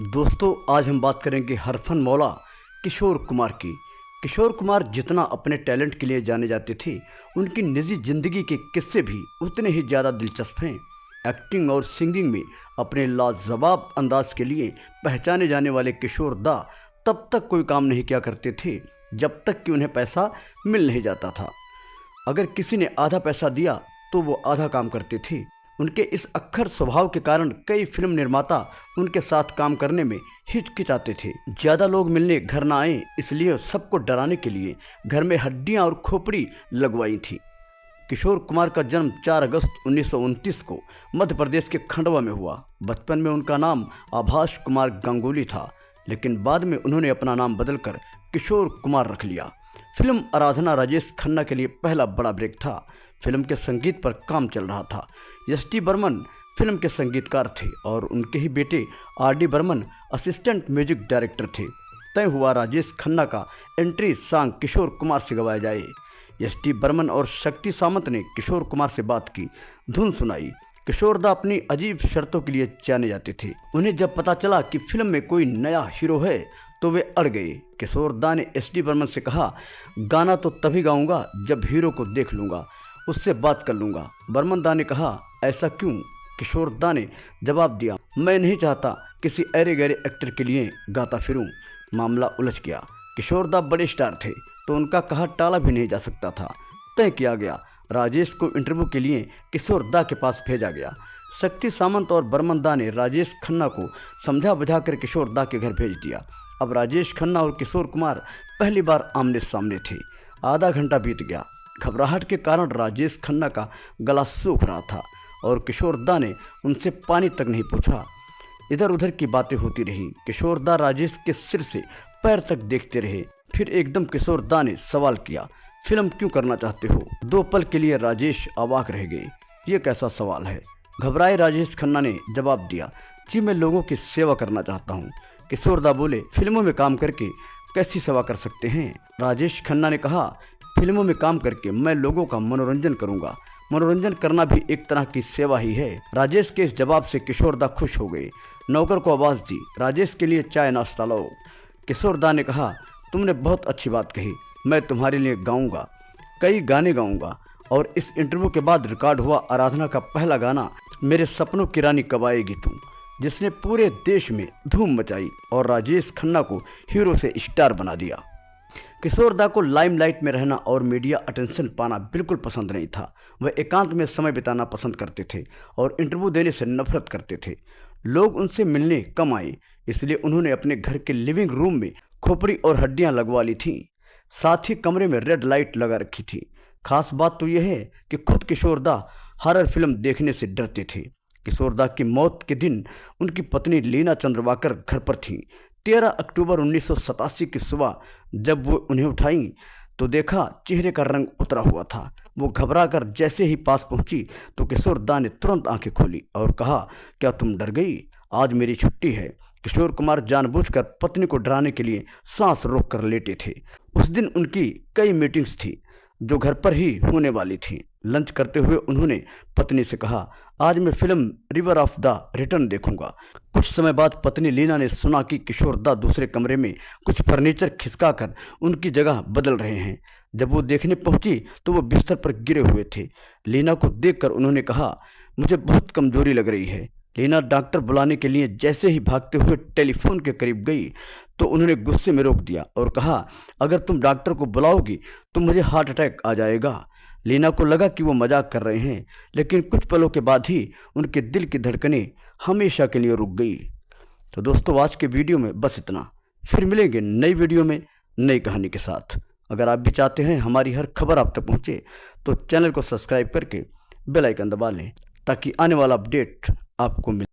दोस्तों, आज हम बात करेंगे हरफन मौला किशोर कुमार की। किशोर कुमार जितना अपने टैलेंट के लिए जाने जाते थे, उनकी निजी जिंदगी के किस्से भी उतने ही ज़्यादा दिलचस्प हैं। एक्टिंग और सिंगिंग में अपने लाजवाब अंदाज के लिए पहचाने जाने वाले किशोर दा तब तक कोई काम नहीं किया करते थे जब तक कि उन्हें पैसा मिल नहीं जाता था। अगर किसी ने आधा पैसा दिया तो वो आधा काम करते थे। उनके इस अक्खर स्वभाव के कारण कई फिल्म निर्माता उनके साथ काम करने में हिचकिचाते थे। ज़्यादा लोग मिलने घर ना आए, इसलिए सबको डराने के लिए घर में हड्डियां और खोपड़ी लगवाई थी। किशोर कुमार का जन्म 4 अगस्त 1929 को मध्य प्रदेश के खंडवा में हुआ। बचपन में उनका नाम आभास कुमार गांगुली था, लेकिन बाद में उन्होंने अपना नाम बदलकर किशोर कुमार रख लिया। फिल्म आराधना राजेश खन्ना के लिए पहला बड़ा ब्रेक था। फिल्म के संगीत पर काम चल रहा था। एस.डी. बर्मन फिल्म के संगीतकार थे और उनके ही बेटे R D. Burman assistant music director थे। तय हुआ राजेश खन्ना का एंट्री सॉन्ग किशोर कुमार से गवाया जाए। एस.डी. बर्मन और शक्ति सामंत ने किशोर कुमार से बात की, धुन सुनाई। किशोर दा अपनी अजीब शर्तों के लिए जाने जाते थे। उन्हें जब पता चला कि फिल्म में कोई नया हीरो है तो वे अड़ गए। किशोर दा ने एस.डी. बर्मन से कहा, गाना तो तभी गाऊंगा जब हीरो को देख लूँगा, उससे बात कर लूँगा। बर्मन दा ने कहा, ऐसा क्यों? किशोर दा ने जवाब दिया, मैं नहीं चाहता किसी अरे गहरे एक्टर के लिए गाता फिरूं। मामला उलझ गया। किशोर दा बड़े स्टार थे तो उनका कहा टाला भी नहीं जा सकता था। तय किया गया। राजेश को इंटरव्यू के लिए किशोर दा के पास भेजा गया। शक्ति सामंत और बर्मन दा ने राजेश खन्ना को समझा बुझाकर किशोर दा के घर भेज दिया। अब राजेश खन्ना और किशोर कुमार पहली बार आमने सामने थे। आधा घंटा बीत गया। घबराहट के कारण राजेश खन्ना का गला सूख रहा था और किशोर दा ने उनसे पानी तक नहीं पूछा। इधर उधर की बातें होती रहीं। किशोर दा राजेश के सिर से पैर तक देखते रहे। फिर एकदम किशोर दा ने सवाल किया, फिल्म क्यों करना चाहते हो? 2 पल के लिए राजेश अवाक रह गए। ये कैसा सवाल है? घबराए राजेश खन्ना ने जवाब दिया, जी मैं लोगों की सेवा करना चाहता हूँ। किशोर दा बोले, फिल्मों में काम करके कैसी सेवा कर सकते हैं? राजेश खन्ना ने कहा, फिल्मों में काम करके मैं लोगों का मनोरंजन करूंगा। मनोरंजन करना भी एक तरह की सेवा ही है। राजेश के इस जवाब से किशोर दा खुश हो गए। नौकर को आवाज़ दी, राजेश के लिए चाय नाश्ता लाओ। किशोर दा ने कहा, तुमने बहुत अच्छी बात कही, मैं तुम्हारे लिए गाऊंगा, कई गाने गाऊंगा। और इस इंटरव्यू के बाद रिकॉर्ड हुआ आराधना का पहला गाना मेरे सपनों की रानी कब आएगी तुम, जिसने पूरे देश में धूम मचाई और राजेश खन्ना को हीरो से स्टार बना दिया। किशोर दा को लाइमलाइट में रहना और मीडिया अटेंशन पाना बिल्कुल पसंद नहीं था। वह एकांत में समय बिताना पसंद करते थे और इंटरव्यू देने से नफरत करते थे। लोग उनसे मिलने कम आए, इसलिए उन्होंने अपने घर के लिविंग रूम में खोपड़ी और हड्डियां लगवा ली थीं। साथ ही कमरे में रेड लाइट लगा रखी थी। खास बात तो यह है कि खुद किशोर दा हॉरर फिल्म देखने से डरते थे। किशोर दा की मौत के दिन उनकी पत्नी लीना चंद्रवाकर घर पर थीं। 13 अक्टूबर 1987 की सुबह जब वो उन्हें उठाई तो देखा चेहरे का रंग उतरा हुआ था। वो घबराकर जैसे ही पास पहुंची तो किशोर दा ने तुरंत आंखें खोली और कहा, क्या तुम डर गई? आज मेरी छुट्टी है। किशोर कुमार जानबूझकर पत्नी को डराने के लिए सांस रोक कर लेटे थे। उस दिन उनकी कई मीटिंग्स थी जो घर पर ही होने वाली थी। लंच करते हुए उन्होंने पत्नी से कहा, आज मैं film river of the return देखूंगा। कुछ समय बाद पत्नी लीना ने सुना कि किशोर दा दूसरे कमरे में कुछ फर्नीचर खिसकाकर उनकी जगह बदल रहे हैं। जब वो देखने पहुंची तो वो बिस्तर पर गिरे हुए थे। लीना को देखकर उन्होंने कहा, मुझे बहुत कमजोरी लग रही है। लीना डॉक्टर बुलाने के लिए जैसे ही भागते हुए टेलीफोन के करीब गई तो उन्होंने गुस्से में रोक दिया और कहा, अगर तुम डॉक्टर को बुलाओगी तो मुझे हार्ट अटैक आ जाएगा। लीना को लगा कि वो मजाक कर रहे हैं, लेकिन कुछ पलों के बाद ही उनके दिल की धड़कनें हमेशा के लिए रुक गई। तो दोस्तों, आज के वीडियो में बस इतना। फिर मिलेंगे नई वीडियो में नई कहानी के साथ। अगर आप भी चाहते हैं हमारी हर खबर आप तक पहुँचे तो चैनल को सब्सक्राइब करके बेल आइकन दबा लें ताकि आने वाला अपडेट आपको मिले।